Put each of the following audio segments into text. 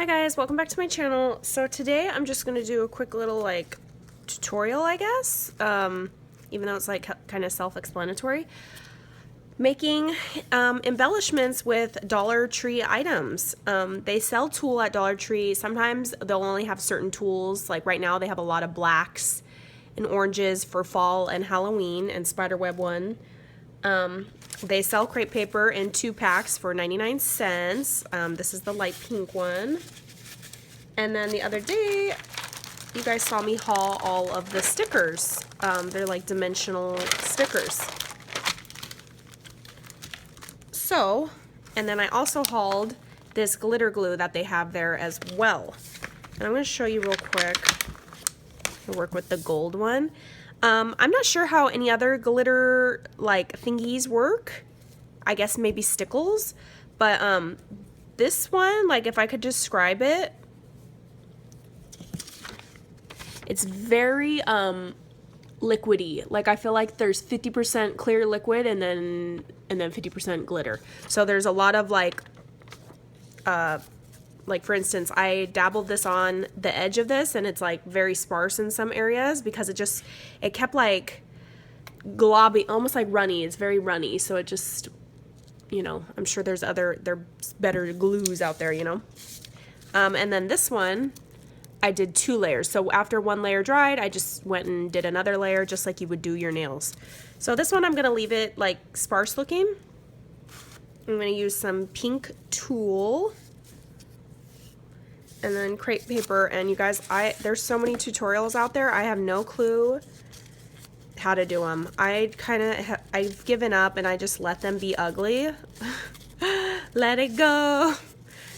Hi guys, welcome back to my channel. So today I'm just going to do a quick little tutorial, I guess, even though it's kind of self-explanatory. Making embellishments with Dollar Tree items. They sell tulle at Dollar Tree. Sometimes they'll only have certain tools. Like right now they have a lot of blacks and oranges for fall and Halloween and spiderweb one. They sell crepe paper in 2 packs for 99 cents. This is the light pink one. And then the other day, you guys saw me haul all of the stickers. They're like dimensional stickers. So, and then I also hauled this glitter glue that they have there as well. And I'm going to show you real quick. I work with the gold one. I'm not sure how any other glitter thingies work. I guess maybe stickles, but this one, if I could describe it, it's very liquidy. I feel like there's 50% clear liquid and then 50% glitter. So there's a lot of for instance, I dabbled this on the edge of this and it's very sparse in some areas because it kept globby, almost like runny. It's very runny, so it just, I'm sure there's better glues out there, and then this one I did 2 layers. So after one layer dried, I just went and did another layer just like you would do your nails. So this one I'm gonna leave it sparse looking. I'm gonna use some pink tulle and then crepe paper. And you guys, there's so many tutorials out there. I have no clue how to do them. I've given up and I just let them be ugly. Let it go,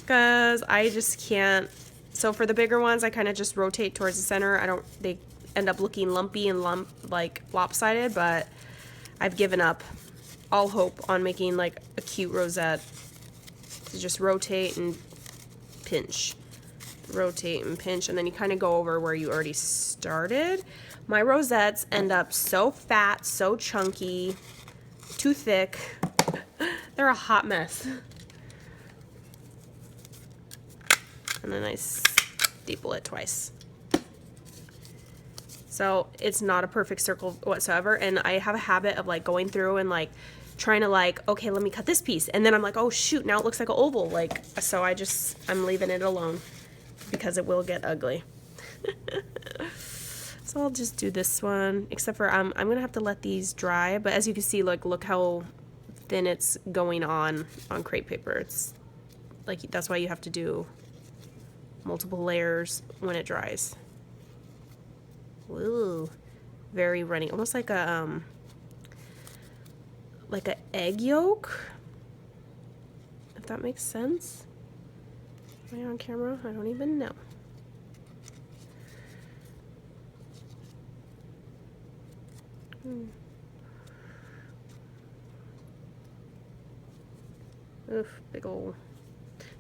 because I just can't. So for the bigger ones, I kind of just rotate towards the center. They end up looking lumpy and lopsided, but I've given up all hope on making a cute rosette. So just rotate and pinch. Rotate and pinch, and then you kind of go over where you already started. My rosettes end up so fat, so chunky, too thick. They're a hot mess. And then I staple it twice. So it's not a perfect circle whatsoever, and I have a habit of going through and trying to okay, let me cut this piece, and then I'm oh shoot, now it looks like an oval. So I'm leaving it alone because it will get ugly. So I'll just do this one, except for I'm gonna have to let these dry, but as you can see, look how thin it's going on crepe paper. It's that's why you have to do multiple layers when it dries. Ooh, very runny, almost like a egg yolk, if that makes sense. Am I on camera? I don't even know. Oof, big ol'.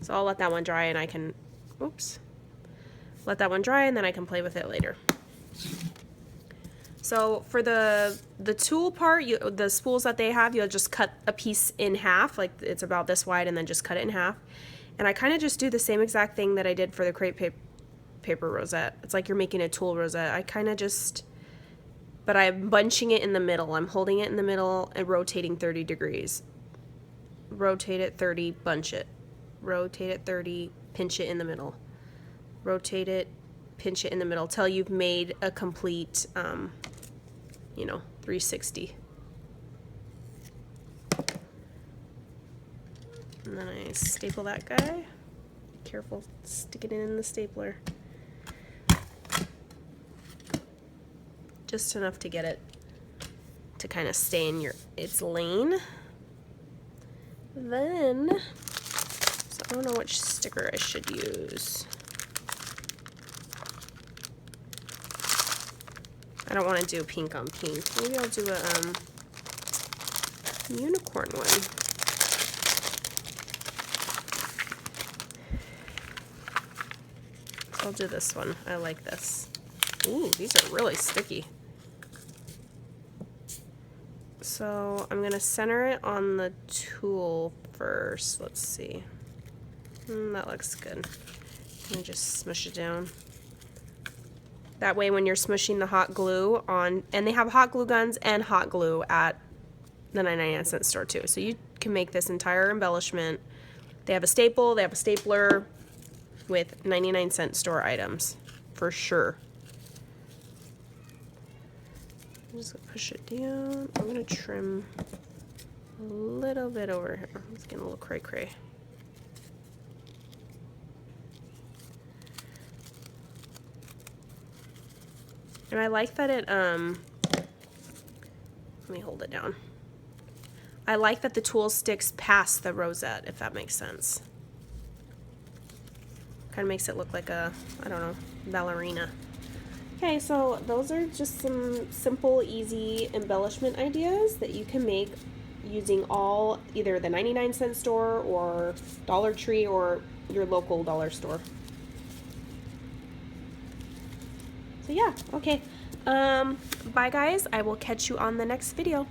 So I'll let that one dry and I can, oops. Let that one dry and then I can play with it later. So for the tulle part, the spools that they have, you'll just cut a piece in half, it's about this wide, and then just cut it in half. And I kind of just do the same exact thing that I did for the crepe paper rosette. It's like you're making a tulle rosette. I kind of just, but I'm bunching it in the middle. I'm holding it in the middle and rotating 30 degrees. Rotate it 30, bunch it. Rotate it 30, pinch it in the middle. Rotate it, pinch it in the middle till you've made a complete, 360. And then I staple that guy. Careful sticking it in the stapler. Just enough to get it to kind of stay in its lane. Then, so I don't know which sticker I should use. I don't want to do pink on pink. Maybe I'll do a unicorn one. I'll do this one. I like this. Ooh, these are really sticky. So I'm going to center it on the tulle first. Let's see. That looks good. And just smush it down. That way when you're smushing the hot glue on, and they have hot glue guns and hot glue at the 99-cent store too. So you can make this entire embellishment. They have a staple, they have a stapler with 99-cent store items for sure. I'm just gonna push it down. I'm gonna trim a little bit over here. It's getting a little cray cray. And I like that it, let me hold it down. I like that the tool sticks past the rosette, if that makes sense. Kind of makes it look like a, I don't know, ballerina. Okay, so those are just some simple, easy embellishment ideas that you can make using all, either the 99-cent store or Dollar Tree or your local dollar store. So yeah, okay. Bye guys. I will catch you on the next video.